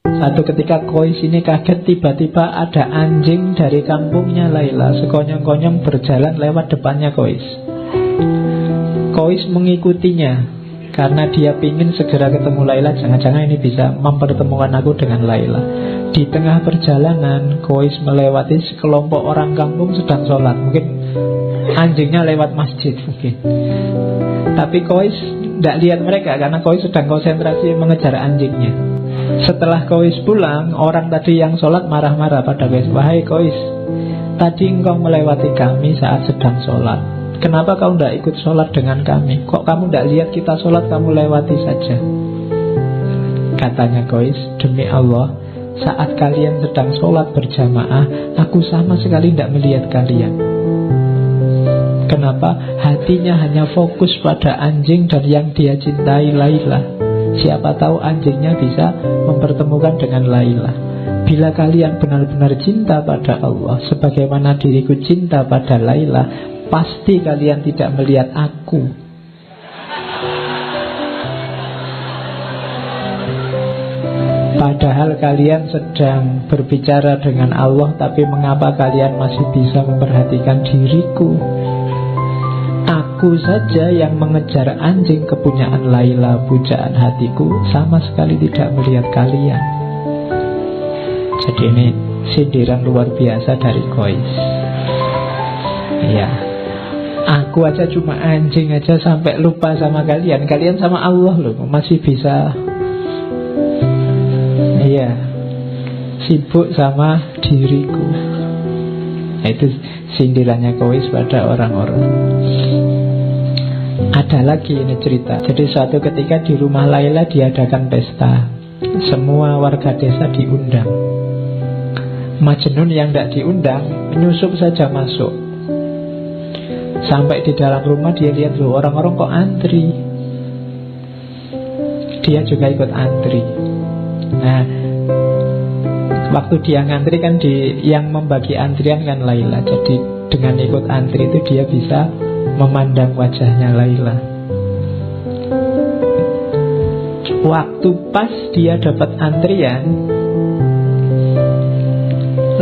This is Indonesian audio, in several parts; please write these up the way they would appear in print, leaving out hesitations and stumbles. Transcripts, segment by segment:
Satu ketika Kois ini kaget, tiba-tiba ada anjing dari kampungnya Laila sekonyong-konyong berjalan lewat depannya Kois. Kois mengikutinya karena dia ingin segera ketemu Laila. Jangan-jangan ini bisa mempertemukan aku dengan Laila. Di tengah perjalanan Kois melewati sekelompok orang kampung sedang sholat. Mungkin anjingnya lewat masjid mungkin. Tapi Kois tidak lihat mereka karena Kois sedang konsentrasi mengejar anjingnya. Setelah Kois pulang, orang tadi yang sholat marah-marah pada Kois. Wahai Kois, tadi engkau melewati kami saat sedang sholat. Kenapa kau tidak ikut sholat dengan kami? Kok kamu tidak lihat kita sholat, kamu lewati saja? Katanya Kois, demi Allah, saat kalian sedang sholat berjamaah, aku sama sekali tidak melihat kalian. Kenapa? Hatinya hanya fokus pada anjing dan yang dia cintai, Laila. Siapa tahu anjingnya bisa mempertemukan dengan Laila. Bila kalian benar-benar cinta pada Allah sebagaimana diriku cinta pada Laila, pasti kalian tidak melihat aku. Padahal kalian sedang berbicara dengan Allah, tapi mengapa kalian masih bisa memperhatikan diriku? Aku saja yang mengejar anjing kepunyaan Laila, pujaan hatiku, sama sekali tidak melihat kalian. Jadi ini sindiran luar biasa dari Kois. Ya, aku aja cuma anjing aja sampai lupa sama kalian. Kalian sama Allah loh, masih bisa. Iya, sibuk sama diriku. Itu sindirannya Kois pada orang-orang. Ada lagi ini cerita. Jadi suatu ketika di rumah Laila diadakan pesta. Semua warga desa diundang. Majnun yang tidak diundang menyusup saja masuk. Sampai di dalam rumah dia lihat loh, orang-orang kok antri. Dia juga ikut antri. Nah, waktu dia ngantri kan yang membagi antrian kan Laila. Jadi dengan ikut antri itu dia bisa memandang wajahnya Laila. Waktu pas dia dapat antrian,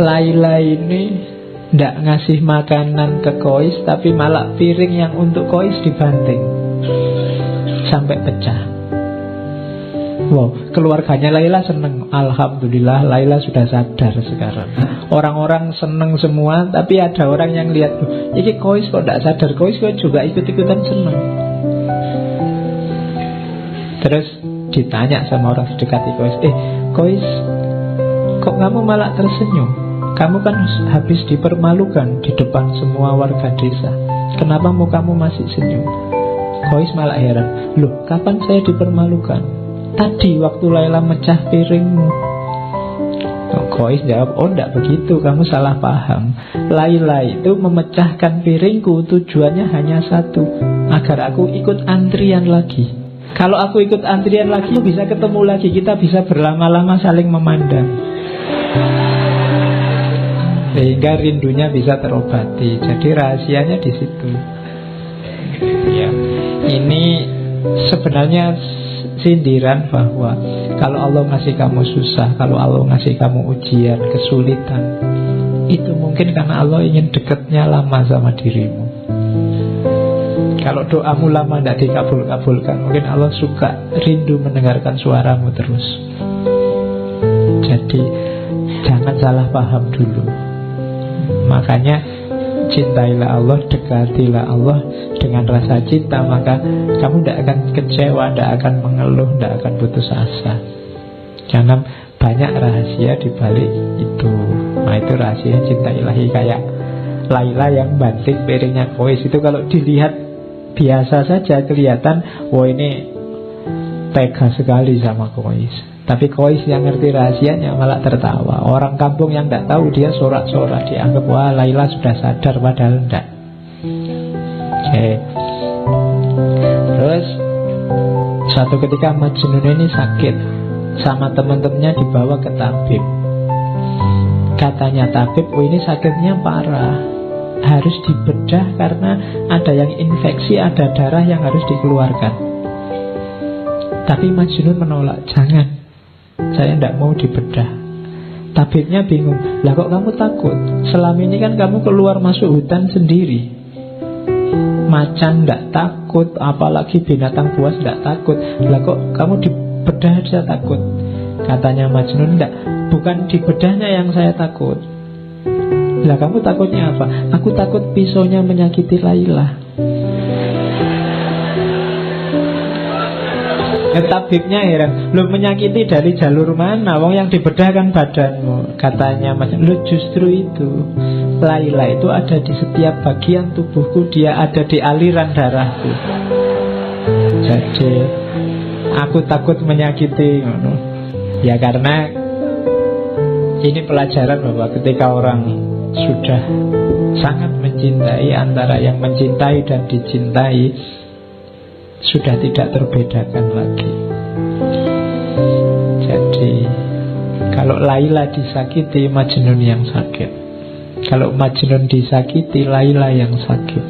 Laila ini tidak ngasih makanan ke Kois, tapi malah piring yang untuk Kois dibanting sampai pecah. Wow, keluarganya Laila seneng. Alhamdulillah Laila sudah sadar sekarang. Orang-orang seneng semua, tapi ada orang yang lihat, ini Kois kok tidak sadar. Kois kok juga ikut-ikutan seneng. Terus ditanya sama orang sedekati Kois, Kois, kok kamu malah tersenyum? Kamu kan habis dipermalukan di depan semua warga desa. Kenapa mukamu masih senyum? Kois malah heran, loh kapan saya dipermalukan? Tadi waktu Laila mecah piringmu. Kois jawab, oh enggak begitu, kamu salah paham. Laila itu memecahkan piringku tujuannya hanya satu, agar aku ikut antrian lagi. Kalau aku ikut antrian lagi, bisa ketemu lagi, kita bisa berlama-lama saling memandang, sehingga rindunya bisa terobati. Jadi rahasianya di situ. Ya, ini sebenarnya sindiran bahwa kalau Allah ngasih kamu susah, kalau Allah ngasih kamu ujian, kesulitan, itu mungkin karena Allah ingin dekatnya lama sama dirimu. Kalau doamu lama tidak dikabul-kabulkan, mungkin Allah suka rindu mendengarkan suaramu terus. Jadi jangan salah paham dulu. Makanya cintailah Allah, dekatilah Allah dengan rasa cinta, maka kamu tidak akan kecewa, tidak akan mengeluh, tidak akan putus asa. Karena banyak rahasia di balik itu. Nah itu rahasia cinta ilahi. Kayak Laila yang banting piringnya Kois itu, kalau dilihat biasa saja kelihatan, wah ini tega sekali sama Kois. Tapi Kois yang ngerti rahasianya malah tertawa. Orang kampung yang tidak tahu dia sorak-sorak, dianggap wah Laila sudah sadar, padahal tidak. Oke. Terus suatu ketika Majnun ini sakit, sama teman-temannya dibawa ke tabib. Katanya tabib, oh ini sakitnya parah, harus dibedah karena ada yang infeksi, ada darah yang harus dikeluarkan. Tapi Majnun menolak, jangan. Saya tidak mau dibedah. Tabibnya bingung, lah kok kamu takut? Selama ini kan kamu keluar masuk hutan sendiri. Macan tidak takut, apalagi binatang buas tidak takut. Lah kok kamu dibedah aja takut? Katanya Majnun, enggak, bukan dibedahnya yang saya takut. Lah kamu takutnya apa? Aku takut pisaunya menyakiti Laila. Tabibnya heran, lu menyakiti dari jalur mana? Wong yang dibedah kan badanmu. Katanya Majnun, lu justru itu. Laila itu ada di setiap bagian tubuhku, dia ada di aliran darahku. Jadi aku takut menyakiti. Ya karena ini pelajaran bahwa ketika orang sudah sangat mencintai, antara yang mencintai dan dicintai sudah tidak terbedakan lagi. Jadi kalau Laila disakiti, Majnun yang sakit. Kalau Majnun disakiti, Laila yang sakit.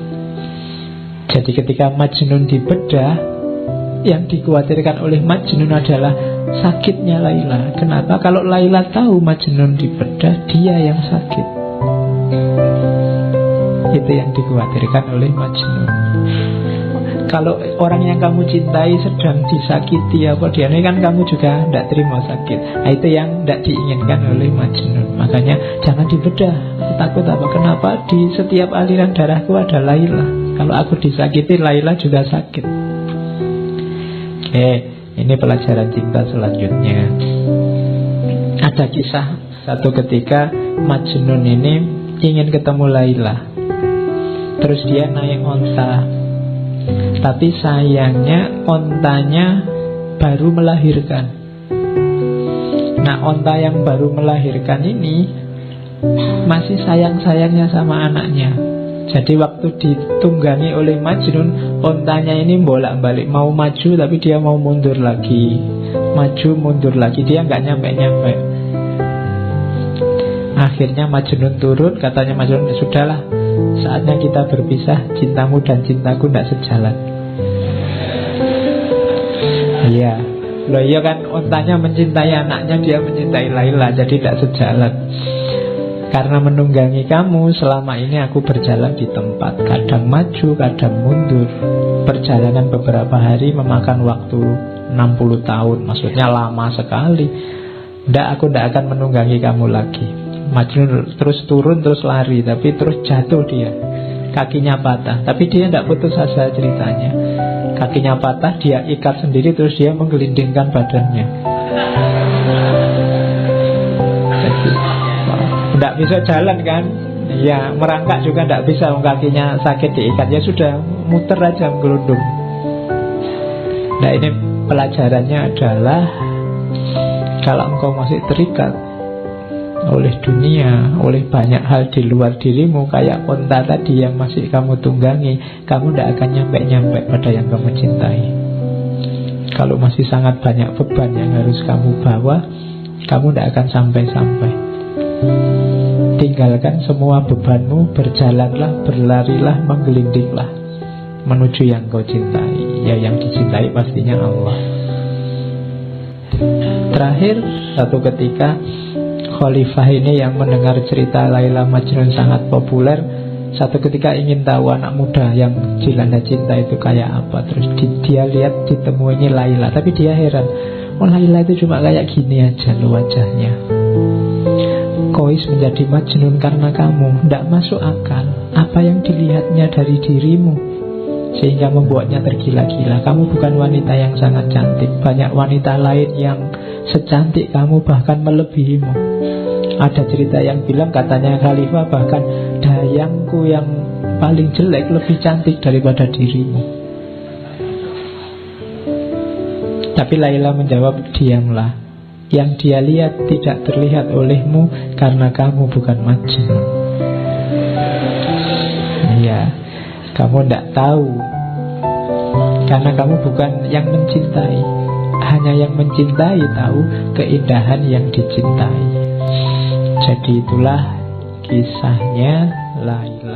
Jadi ketika Majnun dibedah, yang dikhawatirkan oleh Majnun adalah sakitnya Laila. Kenapa? Kalau Laila tahu Majnun dibedah, dia yang sakit. Itu yang dikhawatirkan oleh Majnun. Kalau orang yang kamu cintai sedang disakiti apa dia ini, kan kamu juga tidak terima sakit. Nah, itu yang tidak diinginkan oleh Majnun. Makanya jangan dibedah. Takut apa? Kenapa? Di setiap aliran darahku ada Laila. Kalau aku disakiti, Laila juga sakit. Oke, ini pelajaran cinta selanjutnya. Ada kisah satu ketika Majnun ini ingin ketemu Laila. Terus dia naik onta. Tapi sayangnya ontanya baru melahirkan. Nah, onta yang baru melahirkan ini masih sayang-sayangnya sama anaknya. Jadi waktu ditunggangi oleh Majnun, ontanya ini bolak-balik, mau maju tapi dia mau mundur lagi, maju mundur lagi, dia nggak nyampe-nyampe. Akhirnya Majnun turun, katanya Majnun, sudahlah, saatnya kita berpisah, cintamu dan cintaku tidak sejalan. Iya, loh iya kan, ontanya mencintai anaknya, dia mencintai Laila, jadi tidak sejalan. Karena menunggangi kamu, selama ini aku berjalan di tempat, kadang maju, kadang mundur. Perjalanan beberapa hari memakan waktu 60 tahun, maksudnya lama sekali. Aku tidak akan menunggangi kamu lagi. Majnun terus turun, terus lari, tapi terus jatuh dia. Kakinya patah, tapi dia tidak putus asa ceritanya. Kakinya patah, dia ikat sendiri, terus dia menggelindingkan badannya. Tidak bisa jalan kan? Ya, merangkak juga tidak bisa, kakinya sakit diikat. Ya sudah, muter aja gelundung. Nah, ini pelajarannya adalah kalau engkau masih terikat oleh dunia, oleh banyak hal di luar dirimu, kayak onta tadi yang masih kamu tunggangi, kamu tidak akan nyampe-nyampe pada yang kamu cintai. Kalau masih sangat banyak beban yang harus kamu bawa, kamu tidak akan sampai-sampai. Tinggalkan semua bebanmu, berjalanlah, berlarilah, menggelindinglah menuju yang kau cintai. Ya, yang dicintai pastinya Allah. Terakhir, satu ketika Khalifah ini yang mendengar cerita Laila Majnun sangat populer, satu ketika ingin tahu anak muda yang dilanda cinta itu kayak apa. Terus dia lihat, ditemu ini Laila, tapi dia heran, oh Laila itu cuma kayak gini aja loh wajahnya. Qais menjadi Majnun karena kamu. Tidak masuk akal apa yang dilihatnya dari dirimu sehingga membuatnya tergila-gila. Kamu bukan wanita yang sangat cantik. Banyak wanita lain yang secantik kamu, bahkan melebihimu. Ada cerita yang bilang, katanya Khalifah, bahkan dayangku yang paling jelek lebih cantik daripada dirimu. Tapi Laila menjawab, diamlah. Yang dia lihat tidak terlihat olehmu karena kamu bukan Majnun. Ya, kamu tidak tahu karena kamu bukan yang mencintai. Hanya yang mencintai tahu keindahan yang dicintai. Jadi itulah kisahnya Laila.